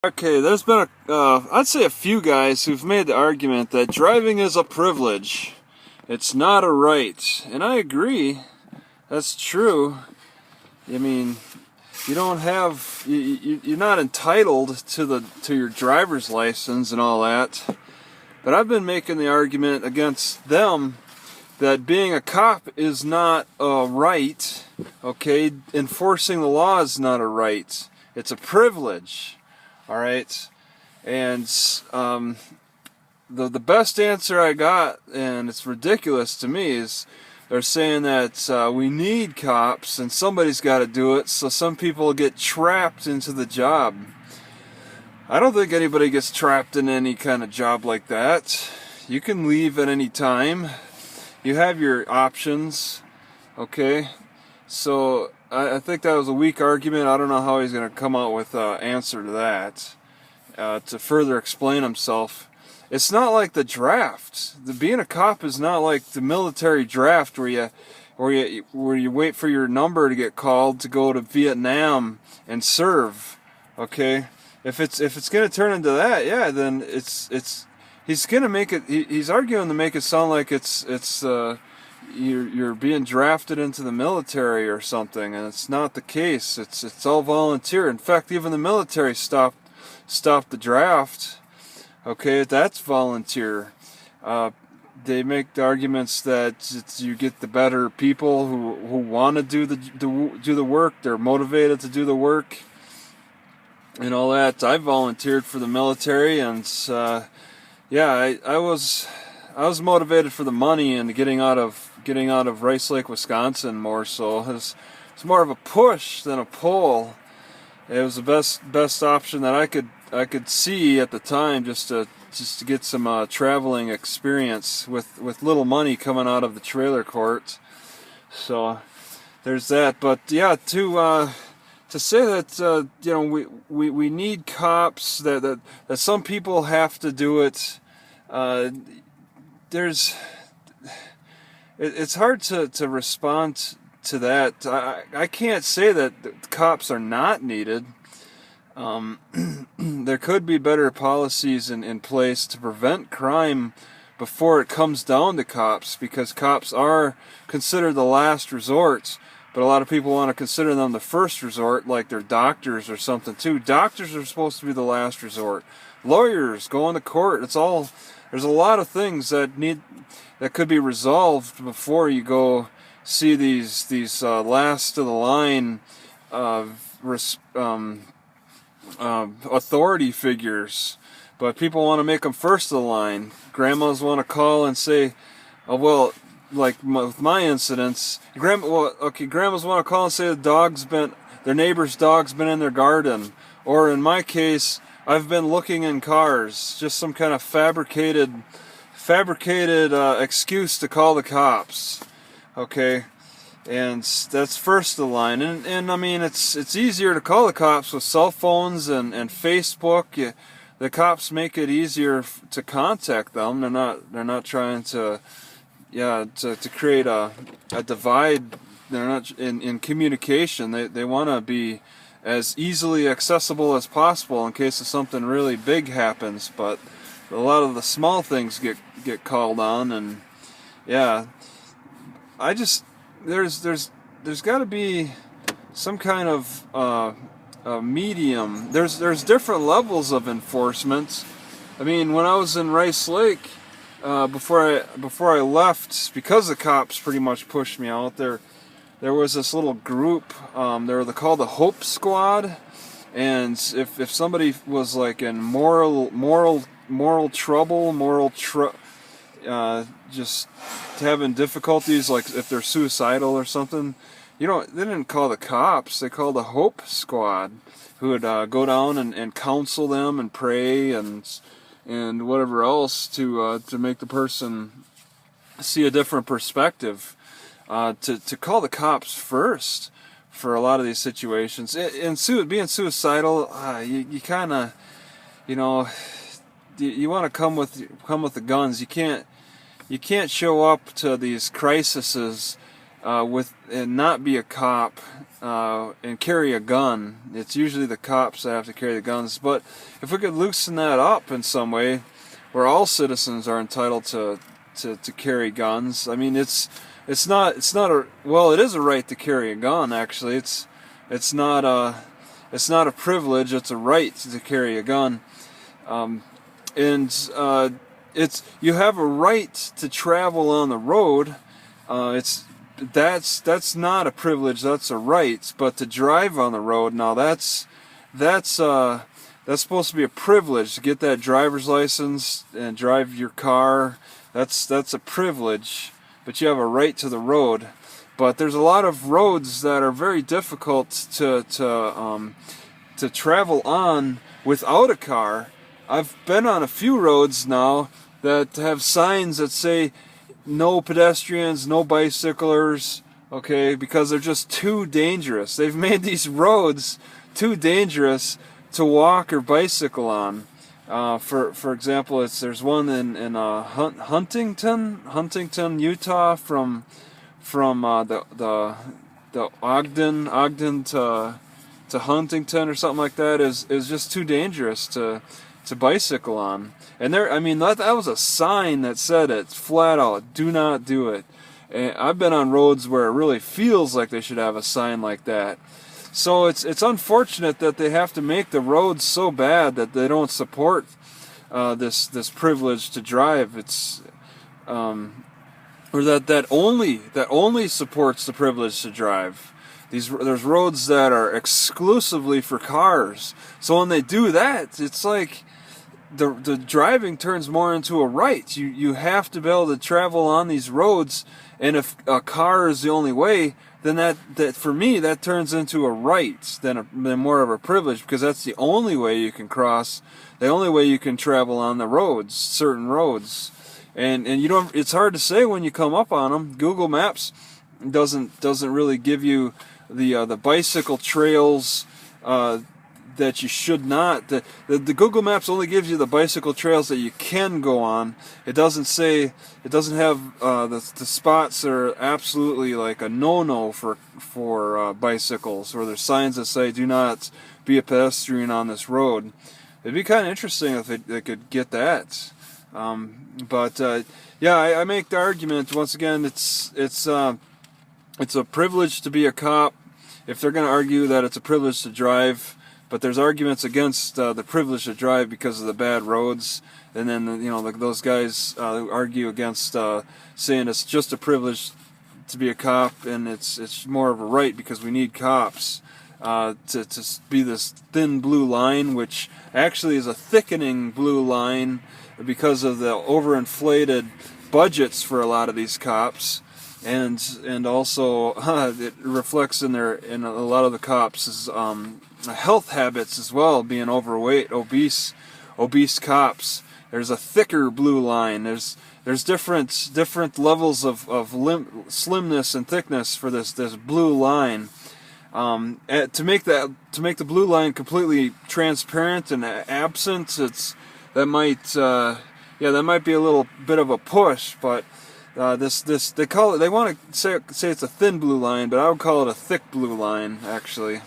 Okay, there's been I'd say a few guys who've made the argument that driving is a privilege. It's not a right. And I agree. That's true. I mean, you don't have, you're not entitled to your driver's license and all that. But I've been making the argument against them that being a cop is not a right. Okay, enforcing the law is not a right. It's a privilege. All right, and the best answer I got, and it's ridiculous to me, is they're saying that we need cops and somebody's got to do it, so some people get trapped into the job. I don't think anybody gets trapped in any kind of job like that. You can leave at any time. You have your options, okay? So I think that was a weak argument. I don't know how he's going to come out with an answer to that, to further explain himself. It's not like the draft. Being a cop is not like the military draft where you wait for your number to get called to go to Vietnam and serve. Okay, if it's going to turn into that, yeah, then he's going to make it. He's arguing to make it sound like you're being drafted into the military or something, and it's not the case. It's all volunteer. In fact, even the military stopped the draft. Okay, that's volunteer. They make the arguments that you get the better people who want to do the work. They're motivated to do the work and all that. I volunteered for the military, and yeah, I was motivated for the money and getting out of Rice Lake, Wisconsin more so. It's more of a push than a pull. It was the best option that I could see at the time, just to get some traveling experience with little money coming out of the trailer court. So there's that. But yeah, to say that we need cops, that some people have to do it. It's hard to respond to that. I can't say that the cops are not needed. There could be better policies in place to prevent crime before it comes down to cops, because cops are considered the last resort, but a lot of people want to consider them the first resort, like they're doctors or something too. Doctors are supposed to be the last resort. Lawyers going to court. There's a lot of things that could be resolved before you go see these last of the line authority figures, but people want to make them first of the line. Grandmas want to call and say, oh well, like with my incidents, grandmas want to call and say their neighbor's dog's been in their garden, or in my case, I've been looking in cars. Just some kind of fabricated excuse to call the cops. Okay, and that's first of the line. And I mean, it's easier to call the cops with cell phones and Facebook. The cops make it easier to contact them. They're not trying to create a divide. They're not in communication. They want to be as easily accessible as possible in case of something really big happens. But a lot of the small things get called on, and yeah, there's got to be some kind of a medium. There's different levels of enforcement. I mean, when I was in Rice Lake, before I left, because the cops pretty much pushed me out there. There was this little group. They're called the Hope Squad, and if somebody was like in moral trouble, just having difficulties, like if they're suicidal or something, they didn't call the cops. They called the Hope Squad, who would go down and counsel them and pray and whatever else to make the person see a different perspective. To call the cops first for a lot of these situations. Being suicidal, you kind of, you want to come with the guns. You can't show up to these crises and not be a cop and carry a gun. It's usually the cops that have to carry the guns. But if we could loosen that up in some way, where all citizens are entitled to carry guns. I mean, it's not a, well, it is a right to carry a gun. Actually, it's not a privilege. It's a right to carry a gun, and it's, you have a right to travel on the road. That's not a privilege. That's a right. But to drive on the road, now that's supposed to be a privilege. To get that driver's license and drive your car, that's a privilege. But you have a right to the road. But there's a lot of roads that are very difficult to travel on without a car. I've been on a few roads now that have signs that say no pedestrians, no bicyclers, okay, because they're just too dangerous. They've made these roads too dangerous to walk or bicycle on. For example, there's one in Huntington, Utah, from the Ogden to Huntington or something like that is just too dangerous to bicycle on. And there, I mean, that was a sign that said it flat out, do not do it. And I've been on roads where it really feels like they should have a sign like that. So it's unfortunate that they have to make the roads so bad that they don't support this privilege to drive. It's or that only supports the privilege to drive. There's roads that are exclusively for cars. So when they do that, it's like the driving turns more into a right. You have to be able to travel on these roads, and if a car is the only way, then that for me that turns into a right than more of a privilege, because that's the only way you can cross, the only way you can travel on the roads, certain roads, and you don't. It's hard to say when you come up on them. Google Maps doesn't really give you the bicycle trails that you should not. The Google Maps only gives you the bicycle trails that you can go on. It doesn't say, it doesn't have the spots that are absolutely like a no-no for bicycles, or there's signs that say do not be a pedestrian on this road. It'd be kind of interesting if they could get that. Yeah, I make the argument once again. It's a privilege to be a cop. If they're going to argue that it's a privilege to drive, but there's arguments against the privilege to drive because of the bad roads, and then those guys argue against saying it's just a privilege to be a cop, and it's more of a right because we need cops to be this thin blue line, which actually is a thickening blue line because of the overinflated budgets for a lot of these cops. And also it reflects in a lot of the cops' health habits as well, being overweight, obese cops. There's a thicker blue line. There's different levels of slimness and thickness for this blue line. To make the blue line completely transparent and absent, that might be a little bit of a push, but. They call it. They want to say it's a thin blue line, but I would call it a thick blue line, actually.